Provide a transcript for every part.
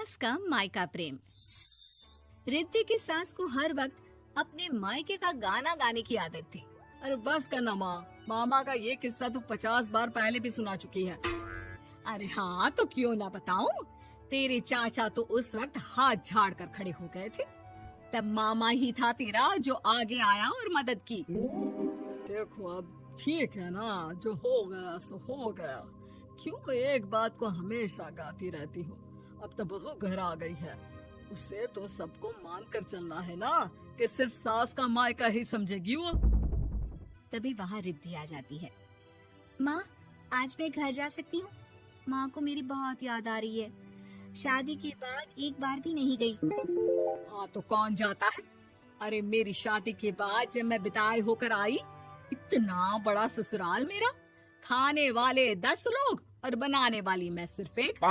सास का मायका प्रेम। रिद्धि की सास को हर वक्त अपने मायके का गाना गाने की आदत थी। अरे बस करना माँ, मामा का ये किस्सा तो 50 बार पहले भी सुना चुकी है। अरे हाँ, तो क्यों ना बताऊं। तेरे चाचा तो उस वक्त हाथ झाड़ कर खड़े हो गए थे। तब मामा ही था तेरा जो आगे आया और मदद की। देखो अब ठीक है ना, जो हो गया सो हो गया। क्यों एक बात को हमेशा गाती रहती हो। अब तो बहू घर आ गई है, उसे तो सबको मान कर चलना है ना कि सिर्फ सास का मायका ही समझेगी वो। तभी वहाँ रिद्धि आ जाती है। माँ, आज मैं घर जा सकती हूँ? माँ को मेरी बहुत याद आ रही है। शादी के बाद एक बार भी नहीं गई। हाँ तो कौन जाता है। अरे मेरी शादी के बाद जब मैं विदाई होकर आई, इतना बड़ा ससुराल मेरा, खाने वाले 10 लोग और बनाने वाली मैं सिर्फ एक।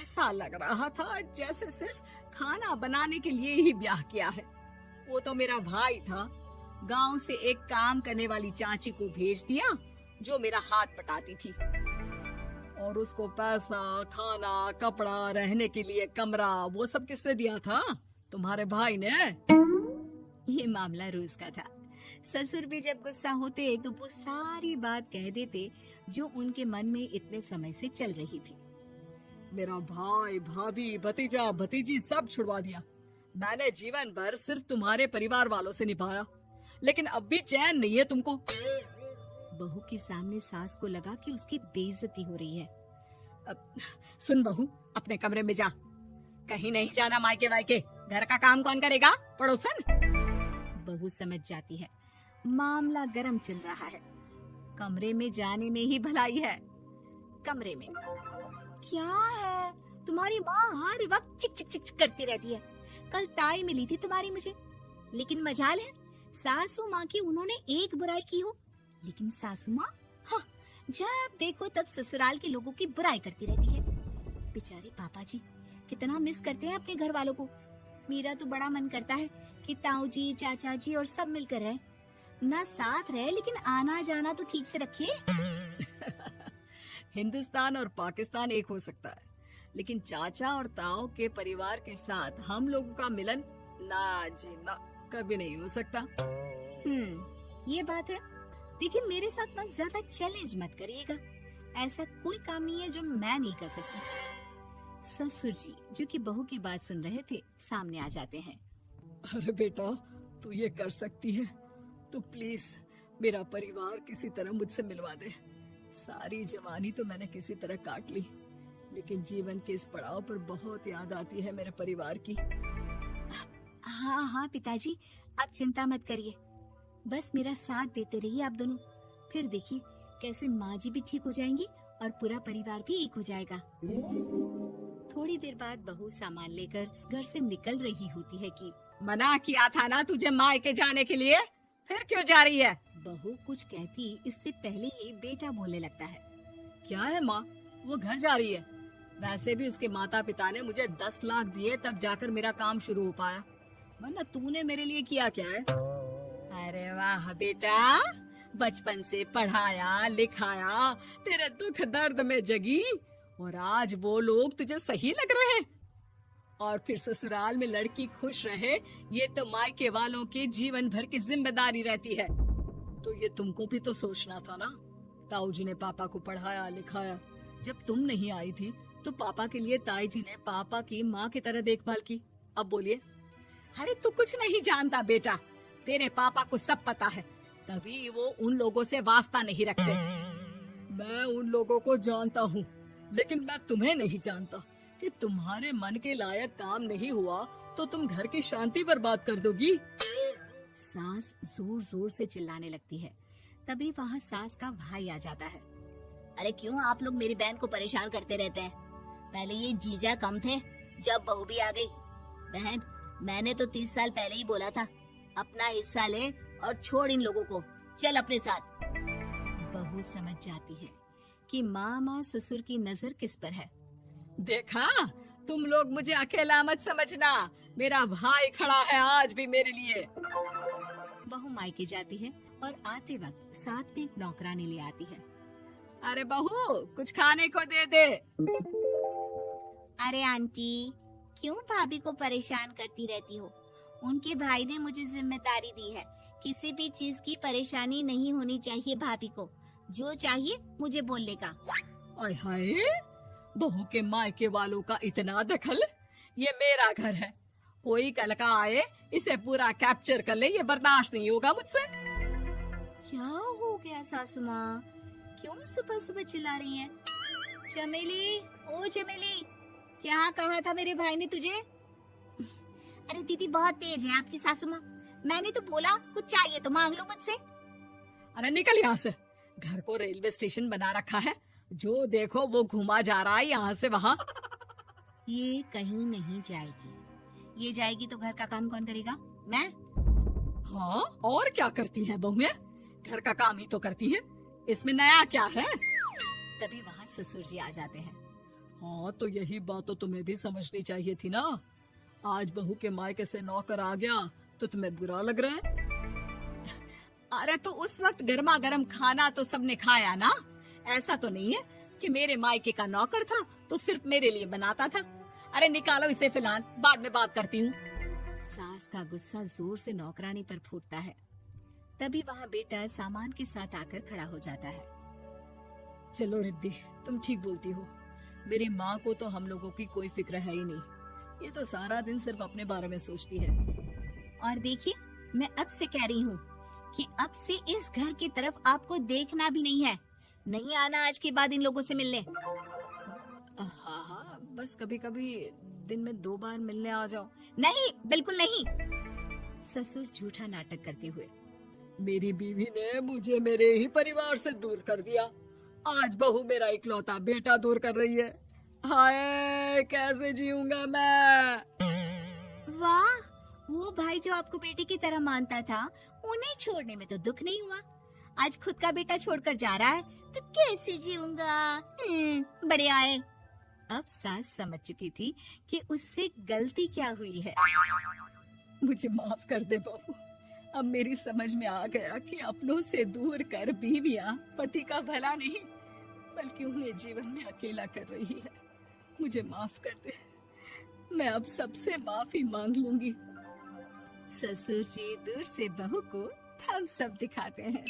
ऐसा लग रहा था जैसे सिर्फ खाना बनाने के लिए ही ब्याह किया है। वो तो मेरा भाई था, गांव से एक काम करने वाली चाची को भेज दिया जो मेरा हाथ पटाती थी, और उसको पैसा, खाना, कपड़ा, रहने के लिए कमरा, वो सब किससे दिया था? तुम्हारे भाई ने। ये मामला रोज का था। ससुर भी जब गुस्सा होते तो वो सारी बात कह देते जो उनके मन में इतने समय से चल रही थी। मेरा भाई, भाभी, भतीजा, भतीजी सब छुड़वा दिया। मैंने जीवन भर सिर्फ तुम्हारे परिवार वालों से निभाया, लेकिन अब भी चैन नहीं है तुमको। बहू के सामने सास को लगा कि उसकी बेइज्जती हो रही है। अब सुन बहू, अपने कमरे में जा, कहीं नहीं जाना मायके वायके। घर का काम कौन करेगा? पड़ोसन। बहू समझ जाती है मामला गर्म चल रहा है। कमरे में जाने में ही भलाई है। कमरे में क्या है? तुम्हारी माँ हर वक्त चिक चिक चिक करती रहती है। कल ताई मिली थी तुम्हारी मुझे, लेकिन मजाल है सासू माँ की उन्होंने एक बुराई की हो, लेकिन सासू माँ हाँ, जब देखो तब ससुराल के लोगों की बुराई करती रहती है। बेचारे पापा जी कितना मिस करते हैं अपने घर वालों को। मेरा तो बड़ा मन करता है कि ताऊ जी, चाचा जी और सब मिलकर रहे, ना साथ रहे लेकिन आना जाना तो ठीक से रखे। हिंदुस्तान और पाकिस्तान एक हो सकता है, लेकिन चाचा और ताऊ के परिवार के साथ हम लोगों का मिलन ना जी ना, कभी नहीं हो सकता। ये बात है। देखिए मेरे साथ ना ज्यादा चैलेंज मत करिएगा। ऐसा कोई काम नहीं है जो मैं नहीं कर सकती। ससुर जी जो कि बहू की बात सुन रहे थे सामने आ जाते हैं। अरे बेटा, तू ये कर सकती है तो प्लीज मेरा परिवार किसी तरह मुझसे मिलवा दे। सारी जवानी तो मैंने किसी तरह काट ली, लेकिन जीवन के इस पड़ाव पर बहुत याद आती है मेरे परिवार की। हाँ हाँ पिताजी, आप चिंता मत करिए, बस मेरा साथ देते रहिए आप दोनों। फिर देखिए कैसे माँ जी भी ठीक हो जाएंगी और पूरा परिवार भी एक हो जाएगा। थोड़ी देर बाद बहू सामान लेकर घर से निकल रही होती है कि मना किया था ना तुझे मायके जाने के लिए, फिर क्यों जा रही है? बहू कुछ कहती इससे पहले ही बेटा बोलने लगता है। क्या है माँ, वो घर जा रही है। वैसे भी उसके माता पिता ने मुझे 10 लाख दिए तब जाकर मेरा काम शुरू हो पाया, वरना तूने मेरे लिए किया क्या है? अरे वाह बेटा, बचपन से पढ़ाया लिखाया, तेरे दुख दर्द में जगी, और आज वो लोग तुझे सही लग रहे हैं। और फिर ससुराल में लड़की खुश रहे, ये तो मायके वालों की जीवन भर की जिम्मेदारी रहती है। तो ये तुमको भी तो सोचना था ना। ताऊ जी ने पापा को पढ़ाया लिखाया, जब तुम नहीं आई थी तो पापा के लिए ताई जी ने पापा की माँ की तरह देखभाल की। अब बोलिए। अरे तू कुछ नहीं जानता बेटा, तेरे पापा को सब पता है, तभी वो उन लोगों से वास्ता नहीं रखते। मैं उन लोगों को जानता हूँ, लेकिन मैं तुम्हें नहीं जानता कि तुम्हारे मन के लायक काम नहीं हुआ तो तुम घर की शांति बर्बाद कर दोगी। सास जोर जोर से चिल्लाने लगती है। तभी वहाँ सास का भाई आ जाता है। अरे क्यों आप लोग मेरी बहन को परेशान करते रहते हैं? पहले ये जीजा कम थे, जब बहू भी आ गई। बहन, मैंने तो 30 साल पहले ही बोला था, अपना हिस्सा ले और छोड़ इन लोगों को, चल अपने साथ। बहू समझ जाती है कि मामा ससुर की नजर किस पर है। देखा, तुम लोग मुझे अकेला मत समझना, मेरा भाई खड़ा है आज भी मेरे लिए। बहू मायके जाती है और आते वक्त साथ में एक नौकरानी ले आती है। अरे बहू, कुछ खाने को दे दे। अरे आंटी, क्यों भाभी को परेशान करती रहती हो? उनके भाई ने मुझे जिम्मेदारी दी है। किसी भी चीज की परेशानी नहीं होनी चाहिए भाभी को। जो चाहिए मुझे बोलने का। आय हाय, बहू के मायके वालों का इतना दखल। ये मेरा घर है, कोई कल का आए इसे पूरा कैप्चर कर ले, ये बर्दाश्त नहीं होगा मुझसे। क्या हो गया सासू माँ? क्यों सुबह सुबह चिल्ला रही हैं? चमेली, ओ चमेली, क्या कहा था मेरे भाई ने तुझे? अरे दीदी बहुत तेज है आपकी सासू माँ। मैंने तो बोला कुछ चाहिए तो मांग लो मुझसे। अरे निकल यहाँ से, घर को रेलवे स्टेशन बना रखा है, जो देखो वो घुमा जा रहा है यहाँ से वहाँ। ये कहीं नहीं जाएगी। ये जाएगी तो घर का काम कौन करेगा? मैं। हाँ, और क्या करती हैं बहुएं? घर का काम ही तो करती हैं, इसमें नया क्या है? तभी वहाँ ससुर जी आ जाते हैं। हाँ, तो यही बात तो तुम्हें भी समझनी चाहिए थी ना। आज बहू के मायके से नौकर आ गया तो तुम्हें बुरा लग रहा है? अरे तो उस वक्त गर्मा गर्म खाना तो सबने खाया ना। ऐसा तो नहीं है कि मेरे मायके का नौकर था तो सिर्फ मेरे लिए बनाता था। अरे निकालो इसे फिलहाल, बाद में बात करती हूँ। सास का गुस्सा जोर से नौकरानी पर फूटता है। तभी वहाँ बेटा सामान के साथ आकर खड़ा हो जाता है। चलो रिद्धि, तुम ठीक बोलती हो। मेरी माँ को तो हम लोगों की कोई फिक्र है ही नहीं, ये तो सारा दिन सिर्फ अपने बारे में सोचती है। और देखिए, मैं अब से कह रही हूँ कि अब से इस घर की तरफ आपको देखना भी नहीं है। नहीं आना आज के बाद इन लोगों से मिलने। हाँ हाँ, बस कभी कभी दिन में 2 बार मिलने आ जाओ। नहीं, बिल्कुल नहीं। ससुर झूठा नाटक करते हुए। मेरी बीवी ने मुझे मेरे ही परिवार से दूर कर दिया, आज बहू मेरा इकलौता बेटा दूर कर रही है। हाय, कैसे जीऊंगा मैं? वाह, वो भाई जो आपको बेटे की तरह मानता था, उन्हें छोड़ने में तो दुख नहीं हुआ। आज खुद का बेटा छोड़कर जा रहा है तो कैसे जीऊंगा? बढ़िया है। अब सास समझ चुकी थी कि उससे गलती क्या हुई है। मुझे माफ कर दे बहू, अब मेरी समझ में आ गया कि अपनों से दूर कर बीवियां पति का भला नहीं बल्कि उन्हें जीवन में अकेला कर रही है। मुझे माफ कर दे, मैं अब सबसे माफी मांग लूंगी। ससुर जी दूर से बहू को थम्स अप दिखाते हैं।